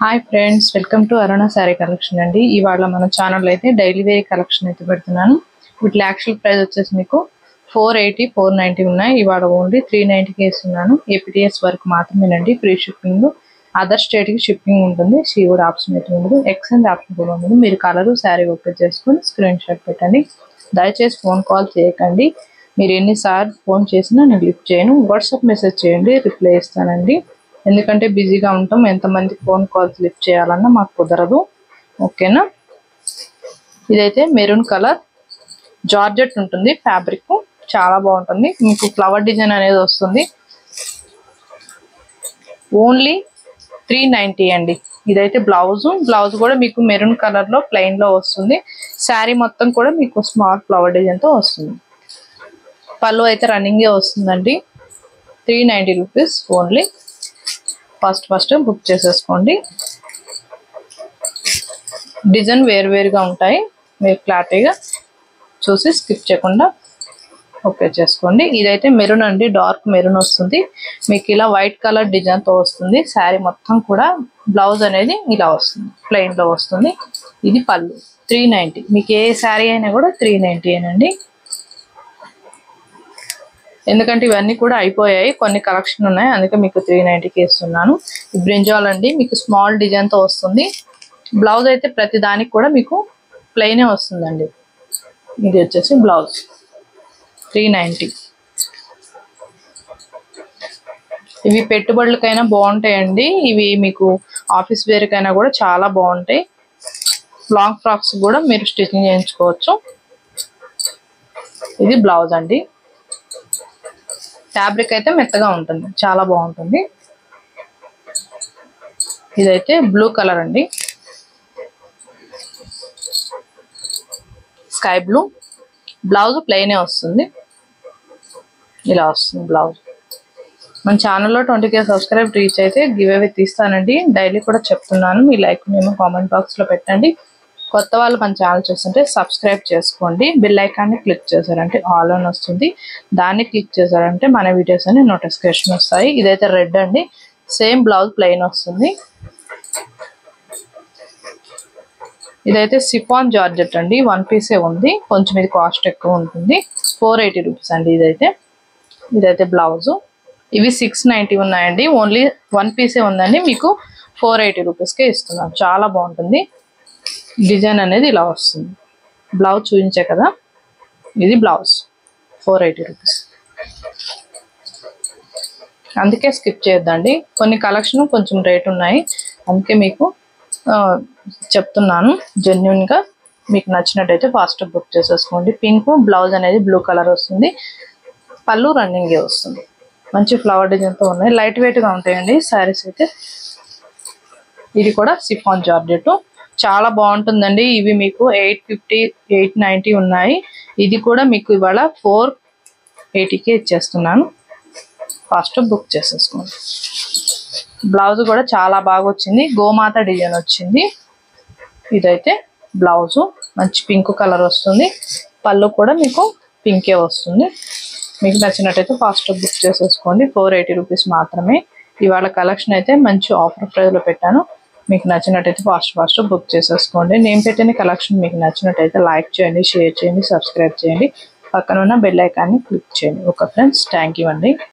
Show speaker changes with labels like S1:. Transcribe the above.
S1: Hi friends, welcome to Aruna sorry collection అండి. ఇవాళ మన ఛానల్లో అయితే డైలీ వేర్ కలెక్షన్ అయితే పెడుతున్నాను. వీటి యాక్చువల్ ప్రైస్ వచ్చేసి మీకు 480, 490 ఉన్నాయి. ఇవాళ ఓన్లీ 390కి ఇస్తున్నాను. ఏపీటీఎస్ వరకు మాత్రమేనండి. ఫ్రీ షిప్పింగ్, అదర్ స్టేట్కి షిప్పింగ్ ఉంటుంది. సీవుడ్ ఆప్షన్ అయితే ఉండదు, ఎక్స్చేంజ్ ఆప్షన్ కూడా ఉండదు. మీరు కలరు శారీ ఓపెన్ చేసుకొని స్క్రీన్ షాట్ పెట్టండి. దయచేసి ఫోన్ కాల్ చేయకండి. మీరు ఎన్నిసార్లు ఫోన్ చేసినా నేను లిఫ్ట్ చేయను. వాట్సాప్ మెసేజ్ చేయండి, రిప్లై ఇస్తానండి. ఎందుకంటే బిజీగా ఉంటాం, ఎంతమంది ఫోన్ కాల్స్ లిఫ్ట్ చేయాలన్నా మాకు కుదరదు. ఓకేనా. ఇదైతే మెరూన్ కలర్ జార్జెట్ ఉంటుంది. ఫ్యాబ్రిక్ చాలా బాగుంటుంది. మీకు ఫ్లవర్ డిజైన్ అనేది వస్తుంది. ఓన్లీ 390 అండి. ఇదైతే బ్లౌజ్ కూడా మీకు మెరూన్ కలర్ లో ప్లెయిన్ లో వస్తుంది. శారీ మొత్తం కూడా మీకు స్మాల్ ఫ్లవర్ డిజైన్ తో వస్తుంది. పళ్ళు అయితే రన్నింగ్ వస్తుందండి. 390 రూపీస్ ఓన్లీ. ఫస్ట్ బుక్ చేసేసుకోండి. డిజైన్ వేరువేరుగా ఉంటాయి, మీరు క్లారిటీగా చూసి స్కిప్ చేయకుండా ఓకే చేసుకోండి. ఇదైతే మెరూన్ అండి, డార్క్ మెరూన్ వస్తుంది. మీకు ఇలా వైట్ కలర్ డిజైన్తో వస్తుంది. శారీ మొత్తం కూడా బ్లౌజ్ అనేది ఇలా వస్తుంది, ప్లెయిన్లో వస్తుంది. ఇది పళ్ళు 390. మీకు ఏ శారీ అయినా కూడా 390 ఏనండి. ఎందుకంటే ఇవన్నీ కూడా అయిపోయాయి, కొన్ని కలెక్షన్ ఉన్నాయి, అందుకే మీకు 390కి ఇస్తున్నాను. బ్రింజాల్ అండి, మీకు స్మాల్ డిజైన్తో వస్తుంది. బ్లౌజ్ అయితే ప్రతి దానికి కూడా మీకు ప్లెయినే వస్తుందండి. ఇది వచ్చేసి బ్లౌజ్ 390. ఇవి పెట్టుబడులకైనా బాగుంటాయండి. ఇవి మీకు ఆఫీస్ వేర్కైనా కూడా చాలా బాగుంటాయి. లాంగ్ ఫ్రాక్స్ కూడా మీరు స్టిచ్చింగ్ చేయించుకోవచ్చు. ఇది బ్లౌజ్ అండి. ఫ్యాబ్రిక్ అయితే మెత్తగా ఉంటుంది, చాలా బాగుంటుంది. ఇదైతే బ్లూ కలర్ అండి, స్కై బ్లూ. బ్లౌజ్ ప్లెయినే వస్తుంది, ఇలా వస్తుంది బ్లౌజ్. మన ఛానల్లో 20K సబ్స్క్రైబ్ రీచ్ అయితే గివ్ అవే తీస్తానండి. డైలీ కూడా చెప్తున్నాను. మీ లైక్ మేము కామెంట్ బాక్స్లో పెట్టండి. కొత్త వాళ్ళు మన ఛానల్ చూస్తుంటే సబ్స్క్రైబ్ చేసుకోండి. బెల్ ఐకాన్ని క్లిక్ చేశారంటే ఆల్ అని వస్తుంది. దాన్ని క్లిక్ చేశారంటే మన వీడియోస్ అన్ని నోటిఫికేషన్ వస్తాయి. ఇదైతే రెడ్ అండి, సేమ్ బ్లౌజ్ ప్లెయిన్ వస్తుంది. ఇదైతే సిఫాన్ జార్జెట్ అండి, 1 పీసే ఉంది. కొంచెం ఇది కాస్ట్ ఎక్కువ ఉంటుంది. 480 రూపీస్ అండి. ఇదైతే బ్లౌజు. ఇవి 690 ఉన్నాయండి. ఓన్లీ 1 పీసే ఉందండి. మీకు 480 రూపీస్కే ఇస్తున్నాను. చాలా బాగుంటుంది. డిజైన్ అనేది ఇలా వస్తుంది. బ్లౌజ్ చూపించే కదా, ఇది బ్లౌజ్ 480 రూపీస్. అందుకే స్కిప్ చేయొద్దండి. కొన్ని కలెక్షన్ కొంచెం రేట్ ఉన్నాయి, అందుకే మీకు చెప్తున్నాను. జెన్యున్గా మీకు నచ్చినట్టయితే ఫాస్ట్ బుక్ చేసేసుకోండి. పింక్ బ్లౌజ్ అనేది బ్లూ కలర్ వస్తుంది. పళ్ళు రన్నింగే వస్తుంది. మంచి ఫ్లవర్ డిజైన్తో ఉన్నాయి. లైట్ వెయిట్గా ఉంటాయండి శారీస్ అయితే. ఇది కూడా సిఫాన్ జార్జెట్, చాలా బాగుంటుందండి. ఇవి మీకు 850, 890 ఉన్నాయి. ఇది కూడా మీకు ఇవాళ 480కే ఇచ్చేస్తున్నాను. ఫాస్ట్ బుక్ చేసేసుకోండి. బ్లౌజ్ కూడా చాలా బాగా వచ్చింది, గోమాత డిజైన్ వచ్చింది. ఇదైతే బ్లౌజు మంచి పింక్ కలర్ వస్తుంది. పళ్ళు కూడా మీకు పింకే వస్తుంది. మీకు నచ్చినట్టయితే ఫాస్ట్ బుక్ చేసేసుకోండి. 480 రూపీస్ మాత్రమే. ఇవాళ కలెక్షన్ అయితే మంచి ఆఫర్ ప్రైస్లో పెట్టాను. మీకు నచ్చినట్టయితే ఫాస్ట్ బుక్ చేసేసుకోండి. నేను పెట్టిన కలెక్షన్ మీకు నచ్చినట్టయితే లైక్ చేయండి, షేర్ చేయండి, సబ్స్క్రైబ్ చేయండి. పక్కన ఉన్న బెల్ ఐకాన్ని క్లిక్ చేయండి. ఓకే ఫ్రెండ్స్, థ్యాంక్ యూ అండి.